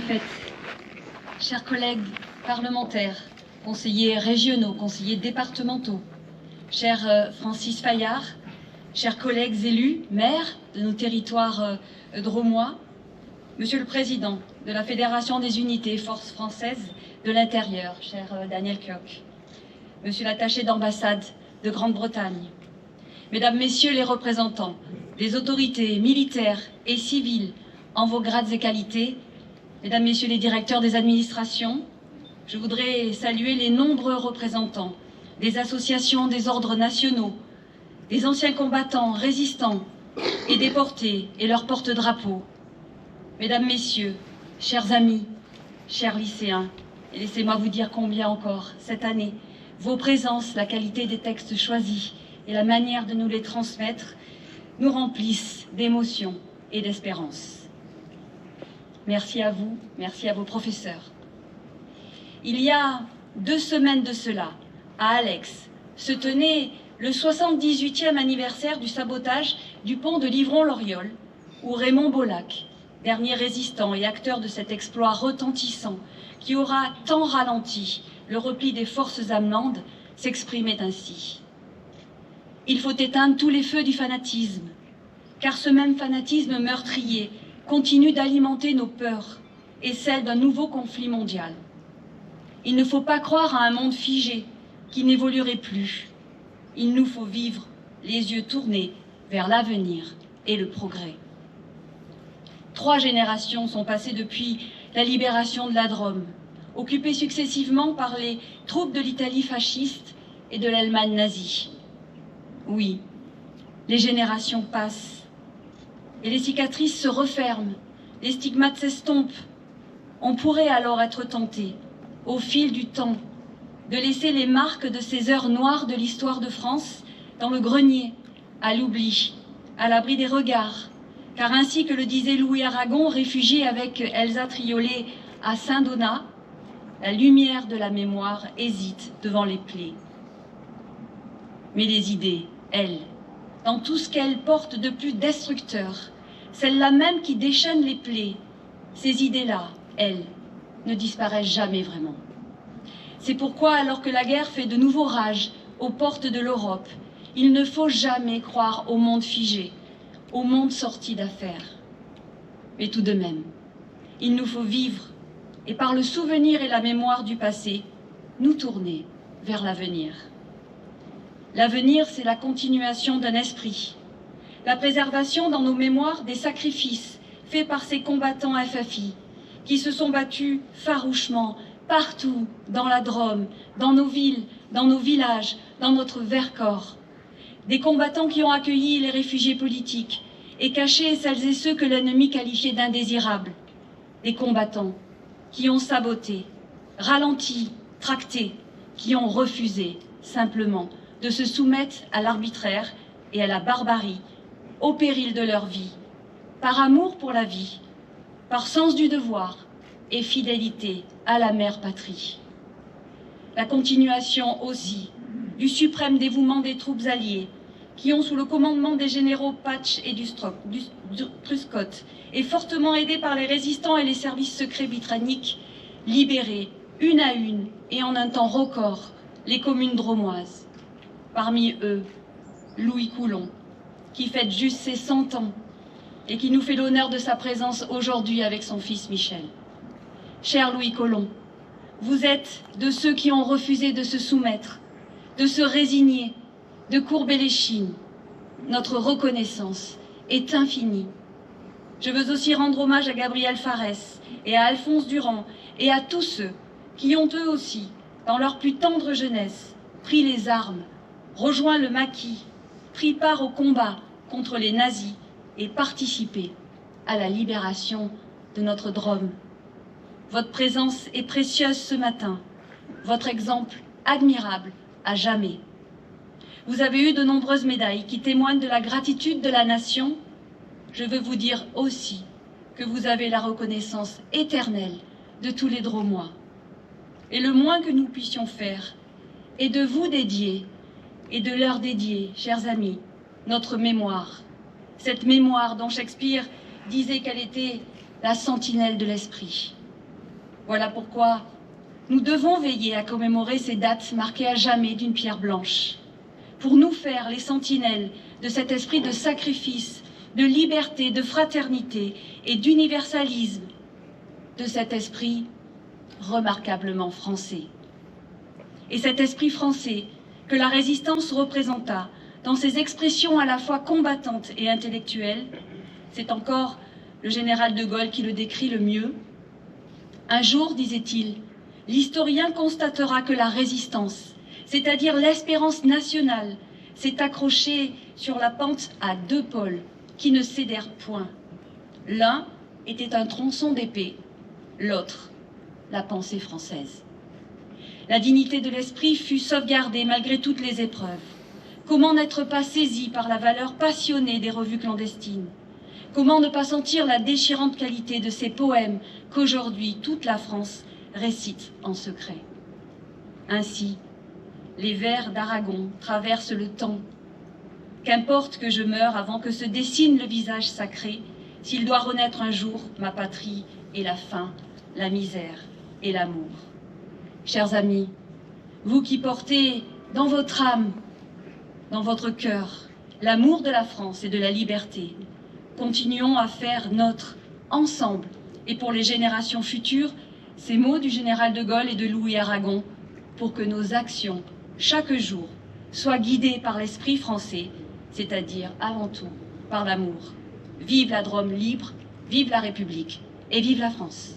Faites. Chers collègues parlementaires, conseillers régionaux, conseillers départementaux, cher Francis Fayard, chers collègues élus, maires de nos territoires drômois, Monsieur le Président de la Fédération des unités forces françaises de l'intérieur, cher Daniel Koch, Monsieur l'attaché d'ambassade de Grande-Bretagne, Mesdames, Messieurs les représentants des autorités militaires et civiles en vos grades et qualités, Mesdames, Messieurs les directeurs des administrations, je voudrais saluer les nombreux représentants des associations des ordres nationaux, des anciens combattants, résistants et déportés et leurs porte-drapeaux. Mesdames, Messieurs, chers amis, chers lycéens, et laissez-moi vous dire combien encore, cette année, vos présences, la qualité des textes choisis et la manière de nous les transmettre nous remplissent d'émotion et d'espérance. Merci à vous, merci à vos professeurs. Il y a 2 semaines de cela, à Alex, se tenait le 78e anniversaire du sabotage du pont de Livron-l'Oriol, où Raymond Bollac, dernier résistant et acteur de cet exploit retentissant qui aura tant ralenti le repli des forces allemandes, s'exprimait ainsi. Il faut éteindre tous les feux du fanatisme, car ce même fanatisme meurtrier continue d'alimenter nos peurs et celles d'un nouveau conflit mondial. Il ne faut pas croire à un monde figé qui n'évoluerait plus. Il nous faut vivre les yeux tournés vers l'avenir et le progrès. 3 générations sont passées depuis la libération de la Drôme, occupée successivement par les troupes de l'Italie fasciste et de l'Allemagne nazie. Oui, les générations passent et les cicatrices se referment, les stigmates s'estompent. On pourrait alors être tenté, au fil du temps, de laisser les marques de ces heures noires de l'histoire de France dans le grenier, à l'oubli, à l'abri des regards, car ainsi que le disait Louis Aragon, réfugié avec Elsa Triolet à Saint-Donat, la lumière de la mémoire hésite devant les plaies. Mais les idées, elles, dans tout ce qu'elles portent de plus destructeur, celles-là même qui déchaînent les plaies, ces idées-là, elles, ne disparaissent jamais vraiment. C'est pourquoi, alors que la guerre fait de nouveaux rages aux portes de l'Europe, il ne faut jamais croire au monde figé, au monde sorti d'affaires. Mais tout de même, il nous faut vivre et par le souvenir et la mémoire du passé, nous tourner vers l'avenir. L'avenir, c'est la continuation d'un esprit, la préservation dans nos mémoires des sacrifices faits par ces combattants FFI qui se sont battus farouchement partout dans la Drôme, dans nos villes, dans nos villages, dans notre Vercors. Des combattants qui ont accueilli les réfugiés politiques et caché celles et ceux que l'ennemi qualifiait d'indésirables. Des combattants qui ont saboté, ralenti, tracté, qui ont refusé simplement de se soumettre à l'arbitraire et à la barbarie, au péril de leur vie, par amour pour la vie, par sens du devoir et fidélité à la mère patrie. La continuation aussi du suprême dévouement des troupes alliées qui ont, sous le commandement des généraux Patch et Truscott, et fortement aidés par les résistants et les services secrets britanniques, libéré une à une et en un temps record les communes drômoises. Parmi eux, Louis Coulon, qui fête juste ses 100 ans et qui nous fait l'honneur de sa présence aujourd'hui avec son fils Michel. Cher Louis Coulon, vous êtes de ceux qui ont refusé de se soumettre, de se résigner, de courber l'échine. Notre reconnaissance est infinie. Je veux aussi rendre hommage à Gabriel Farès et à Alphonse Durand et à tous ceux qui ont eux aussi, dans leur plus tendre jeunesse, pris les armes, rejoint le maquis, pris part au combat contre les nazis et participé à la libération de notre Drôme. Votre présence est précieuse ce matin, votre exemple admirable à jamais. Vous avez eu de nombreuses médailles qui témoignent de la gratitude de la nation. Je veux vous dire aussi que vous avez la reconnaissance éternelle de tous les Drômois. Et le moins que nous puissions faire est de vous dédier et de leur dédier, chers amis, notre mémoire. Cette mémoire dont Shakespeare disait qu'elle était la sentinelle de l'esprit. Voilà pourquoi nous devons veiller à commémorer ces dates marquées à jamais d'une pierre blanche, pour nous faire les sentinelles de cet esprit de sacrifice, de liberté, de fraternité et d'universalisme, de cet esprit remarquablement français. Et cet esprit français que la résistance représenta dans ses expressions à la fois combattantes et intellectuelles, c'est encore le général de Gaulle qui le décrit le mieux. Un jour, disait-il, l'historien constatera que la résistance, c'est-à-dire l'espérance nationale, s'est accrochée sur la pente à deux pôles qui ne cédèrent point. L'un était un tronçon d'épée, l'autre, la pensée française. La dignité de l'esprit fut sauvegardée malgré toutes les épreuves. Comment n'être pas saisi par la valeur passionnée des revues clandestines? Comment ne pas sentir la déchirante qualité de ces poèmes qu'aujourd'hui toute la France récite en secret? Ainsi, les vers d'Aragon traversent le temps. Qu'importe que je meure avant que se dessine le visage sacré, s'il doit renaître un jour ma patrie et la faim, la misère et l'amour. Chers amis, vous qui portez dans votre âme, dans votre cœur, l'amour de la France et de la liberté, continuons à faire nôtre, ensemble et pour les générations futures, ces mots du général de Gaulle et de Louis Aragon, pour que nos actions, chaque jour, soient guidées par l'esprit français, c'est-à-dire avant tout par l'amour. Vive la Drôme libre, vive la République et vive la France.